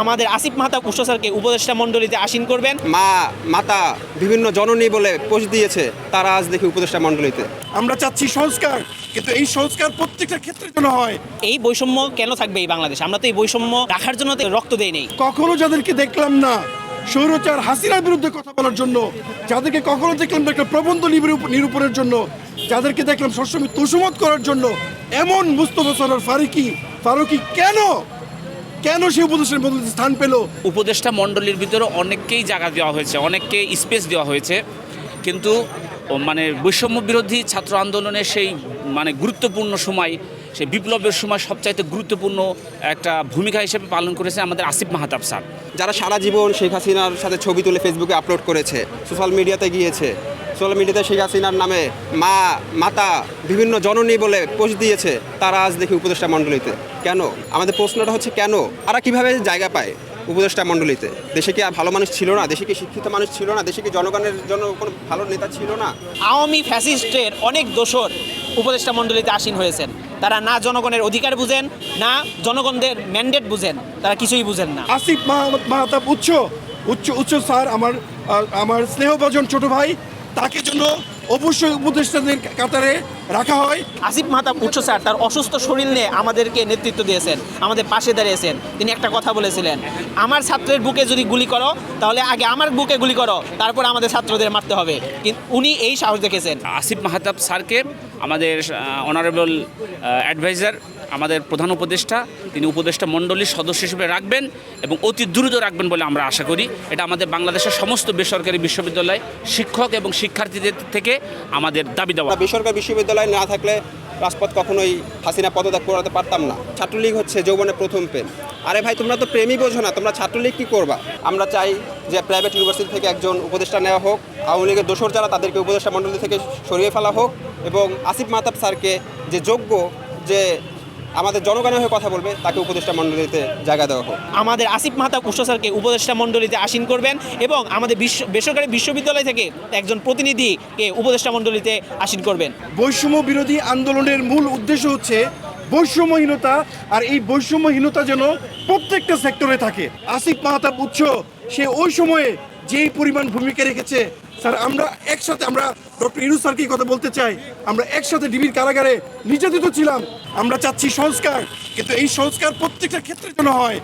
আমাদের আসিফ মাহতাব উৎস স্যারকে উপদেষ্টা মণ্ডলীতে আসীন করবেন। মা মাতা বিভিন্ন জননী বলে পোস্ট দিয়েছে, তারা আজ দেখি উপদেষ্টা মণ্ডলীতে। আমরা চাচ্ছি সংস্কার, কিন্তু এই সংস্কার প্রত্যেকটা ক্ষেত্রে যেন হয়। এই বৈষম্য কেন থাকবে এই বাংলাদেশ? আমরা তো এই বৈষম্য রাখার জন্য তো রক্ত দেই নেই। কখনো যাদেরকে দেখলাম না স্বৈরাচার হাসিনার বিরুদ্ধে কথা বলার জন্য, যাদেরকে কখনো দেখলাম না একটা প্রবন্ধ নিরূপণের জন্য, যাদেরকে দেখলাম সবসময় তুষমত করার জন্য, এমন মুস্তফা সরোয়ার ফারুকী কেন সেই উপদেশের মধ্যে স্থান পেল? উপদেষ্টা মণ্ডলীর ভিতরে অনেককেই জায়গা দেওয়া হয়েছে, অনেককে স্পেস দেওয়া হয়েছে, কিন্তু মানে বৈষম্য বিরোধী ছাত্র আন্দোলনের সেই মানে গুরুত্বপূর্ণ সময়, সেই বিপ্লবের সময় সবচাইতে গুরুত্বপূর্ণ একটা ভূমিকা হিসেবে পালন করেছে আমাদের আসিফ মাহতাব স্যার। যারা সারা জীবন শেখ হাসিনার সাথে ছবি তুলে ফেসবুকে আপলোড করেছে, সোশ্যাল মিডিয়াতে গিয়েছে, সোশ্যাল মিডিয়াতে শেখ হাসিনার নামে মা মাতা বিভিন্ন জননী বলে পোস্ট দিয়েছে, তারা আজ দেখি উপদেষ্টা মণ্ডলীতে। কেন? আমাদের প্রশ্নটা হচ্ছে কেন? তারা কিভাবে জায়গা পায় উপদেষ্টা মণ্ডলীতে? দেশে কি আর ভালো মানুষ ছিল না? দেশে কি শিক্ষিত মানুষ ছিল না? দেশে কি জনগণের জন্য কোনো ভালো নেতা ছিল না? আওয়ামী ফ্যাসিস্টের অনেক দোসর উপদেষ্টা মণ্ডলীতে আসীন হয়েছেন। তারা না জনগণের অধিকার বুঝেন, না জনগণদের ম্যান্ডেট বুঝেন, তারা কিছুই বুঝেন না। আসিফ মাহতাব উচ্চ স্যার, আমার স্নেহভাজন ছোট ভাই, তাকে জন্য অবশ্যই উপদেষ্টাদের কাতারে রাখা হয়। আসিফ মাহতাব উৎস স্যার তার অসুস্থ শরীর নিয়ে আমাদেরকে নেতৃত্ব দিয়েছেন, আমাদের পাশে দাঁড়িয়েছেন। তিনি একটা কথা বলেছিলেন, আমার ছাত্রের বুকে যদি গুলি করো তাহলে আগে আমার বুকে গুলি করো, তারপর আমাদের ছাত্রদের মারতে হবে। কিন্তু উনি এই সাহস দেখেছেন। আসিফ মাহতাব স্যারকে আমাদের অনারেবল অ্যাডভাইজার, আমাদের প্রধান উপদেষ্টা, তিনি উপদেষ্টা মণ্ডলীর সদস্য হিসেবে রাখবেন এবং অতি দ্রুত রাখবেন বলে আমরা আশা করি। এটা আমাদের বাংলাদেশের সমস্ত বেসরকারি বিশ্ববিদ্যালয় শিক্ষক এবং শিক্ষার্থীদের থেকে আমাদের দাবি দেওয়া। বেসরকারি বিশ্ববিদ্যালয় না থাকলে রাজপথ কখনোই হাসিনা পদত্যাগ করাতে পারতাম না। ছাত্রলীগ হচ্ছে যৌবনের প্রথম প্রেম। আরে ভাই, তোমরা তো প্রেমই বোঝো না, তোমরা ছাত্রলীগ কী করবা? আমরা চাই যে প্রাইভেট ইউনিভার্সিটি থেকে একজন উপদেষ্টা নেওয়া হোক, আওয়ামী লীগের দোসর যারা তাদেরকে উপদেষ্টা মণ্ডলী থেকে সরিয়ে ফেলা হোক, এবং আসিফ মাহতাব স্যারকে যে যোগ্য, যে আমাদের জনগণের হয়ে কথা বলবে, তাকে উপদেষ্টা মণ্ডলীতে জায়গা দেওয়া হোক। আমাদের আসিফ মাহতাব উৎস স্যারকে উপদেষ্টা মণ্ডলীতে আসীন করবেন এবং আমাদের বেসরকারি বিশ্ববিদ্যালয় থেকে একজন প্রতিনিধিকে উপদেষ্টা মণ্ডলীতে আসীন করবেন। বৈষম্য বিরোধী আন্দোলনের মূল উদ্দেশ্য হচ্ছে বৈষম্যহীনতা, আর এই বৈষম্যহীনতা যেন প্রত্যেকটা সেক্টরে থাকে। আসিফ মাহতাব উৎস সে ওই সময়ে যেই পরিমাণ ভূমিকা রেখেছে, স্যার আমরা একসাথে, আমরা ডক্টর ইউনূস স্যারকে কথা বলতে চাই, আমরা একসাথে ডিবির কারাগারে নির্যাতিত ছিলাম। আমরা চাচ্ছি সংস্কার, কিন্তু এই সংস্কার প্রত্যেকটা ক্ষেত্রে যেন হয়।